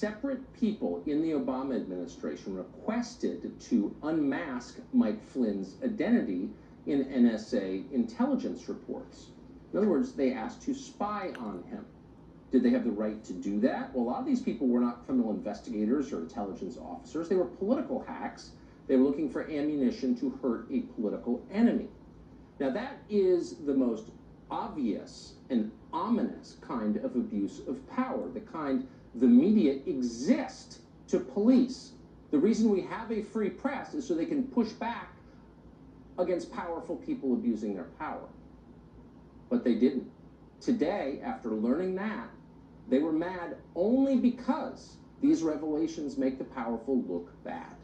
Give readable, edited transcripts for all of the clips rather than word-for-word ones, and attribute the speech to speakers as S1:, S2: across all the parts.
S1: separate people in the Obama administration requested to unmask Mike Flynn's identity in NSA intelligence reports. In other words, they asked to spy on him. Did they have the right to do that? Well, a lot of these people were not criminal investigators or intelligence officers. They were political hacks. They were looking for ammunition to hurt a political enemy. Now, that is the most obvious and ominous kind of abuse of power, the kind the media exist to police. The reason we have a free press is so they can push back against powerful people abusing their power. But they didn't. Today, after learning that, they were mad only because these revelations make the powerful look bad.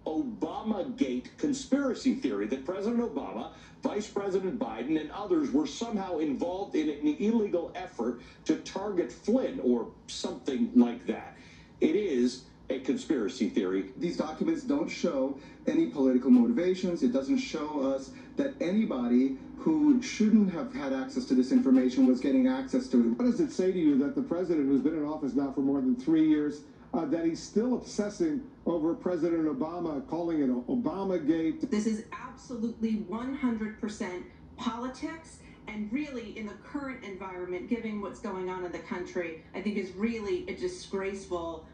S2: Obamagate conspiracy theory that President Obama, Vice President Biden, and others were somehow involved in an illegal effort to target Flynn or something like that. It is a conspiracy theory.
S3: These documents don't show any political motivations. It doesn't show us that anybody who shouldn't have had access to this information was getting access to it.
S4: What does it say to you that the president, who's been in office now for more than 3 years, that he's still obsessing over President Obama, calling it Obamagate?
S5: This is absolutely 100% politics, and really in the current environment, given what's going on in the country, I think is really a disgraceful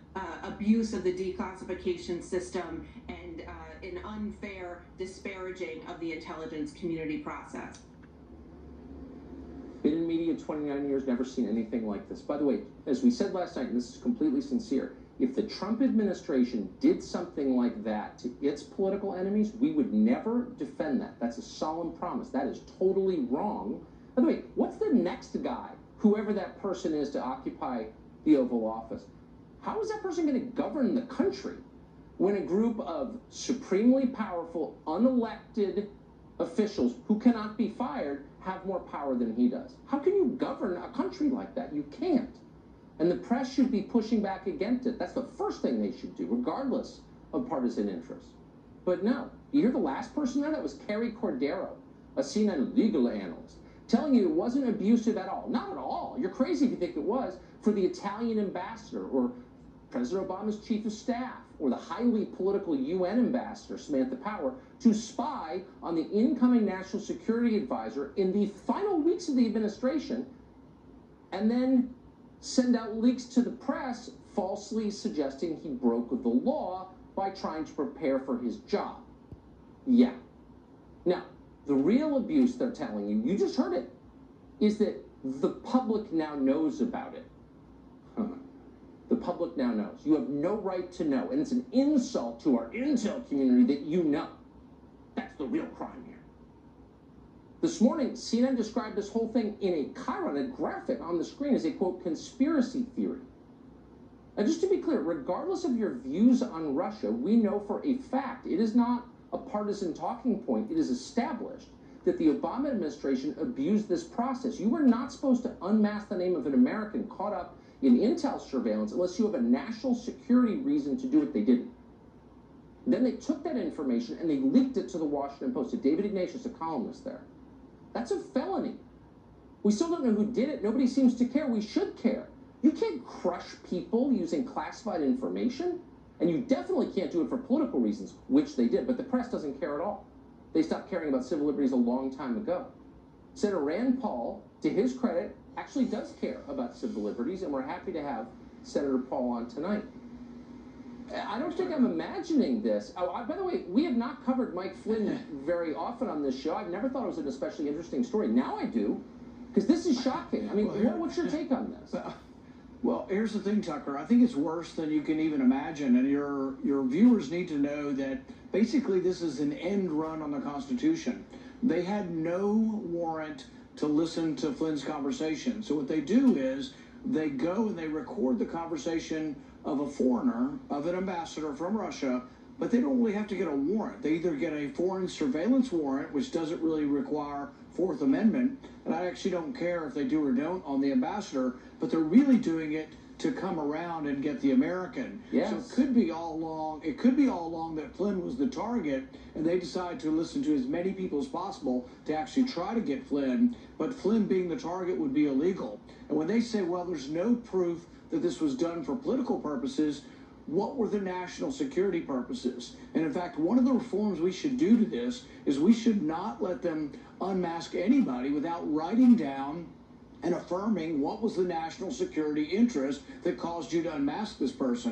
S5: abuse of the declassification system and an unfair disparaging of the intelligence community process.
S1: Been in media 29 years, never seen anything like this. By the way, as we said last night, and this is completely sincere, if the Trump administration did something like that to its political enemies, we would never defend that. That's a solemn promise. That is totally wrong. By the way, what's the next guy, whoever that person is, to occupy the Oval Office? How is that person going to govern the country when a group of supremely powerful, unelected officials who cannot be fired have more power than he does? How can you govern a country like that? You can't. And the press should be pushing back against it. That's the first thing they should do, regardless of partisan interest. But no, you hear the last person there? That was Carrie Cordero, a CNN legal analyst, telling you it wasn't abusive at all. Not at all. You're crazy if you think it was. For the Italian ambassador, or President Obama's chief of staff, or the highly political UN ambassador, Samantha Power, to spy on the incoming national security advisor in the final weeks of the administration, and then send out leaks to the press falsely suggesting he broke the law by trying to prepare for his job. Yeah. Now, the real abuse they're telling you, you just heard it, is that the public now knows about it. The public now knows. You have no right to know, and it's an insult to our intel community that you know. That's the real crime here. This morning, CNN described this whole thing in a chyron, a graphic on the screen, as a, quote, conspiracy theory. Now, just to be clear, regardless of your views on Russia, we know for a fact it is not a partisan talking point. It is established that the Obama administration abused this process. You were not supposed to unmask the name of an American caught up in intel surveillance unless you have a national security reason to do it. They didn't. Then they took that information and they leaked it to the Washington Post, to David Ignatius, a columnist there. That's a felony. We still don't know who did it. Nobody seems to care. We should care. You can't crush people using classified information, and you definitely can't do it for political reasons, which they did, but the press doesn't care at all. They stopped caring about civil liberties a long time ago. Senator Rand Paul, to his credit, actually does care about civil liberties, and we're happy to have Senator Paul on tonight. I don't think I'm imagining this. Oh, by the way, we have not covered Mike Flynn very often on this show. I've never thought it was an especially interesting story. Now I do, because this is shocking. I mean, what's your take on this?
S6: Well, here's the thing, Tucker. I think it's worse than you can even imagine, and your viewers need to know that basically this is an end run on the Constitution. They had no warrant to listen to Flynn's conversation. So what they do is they go and they record the conversation of a foreigner, of an ambassador from Russia, but they don't really have to get a warrant. They either get a foreign surveillance warrant, which doesn't really require Fourth Amendment, and I actually don't care if they do or don't on the ambassador, but they're really doing it to come around and get the American.
S1: Yes.
S6: So it could be all along that Flynn was the target, and they decided to listen to as many people as possible to actually try to get Flynn, but Flynn being the target would be illegal. And when they say, well, there's no proof that this was done for political purposes, what were the national security purposes? And in fact, one of the reforms we should do to this is we should not let them unmask anybody without writing down and affirming what was the national security interest that caused you to unmask this person.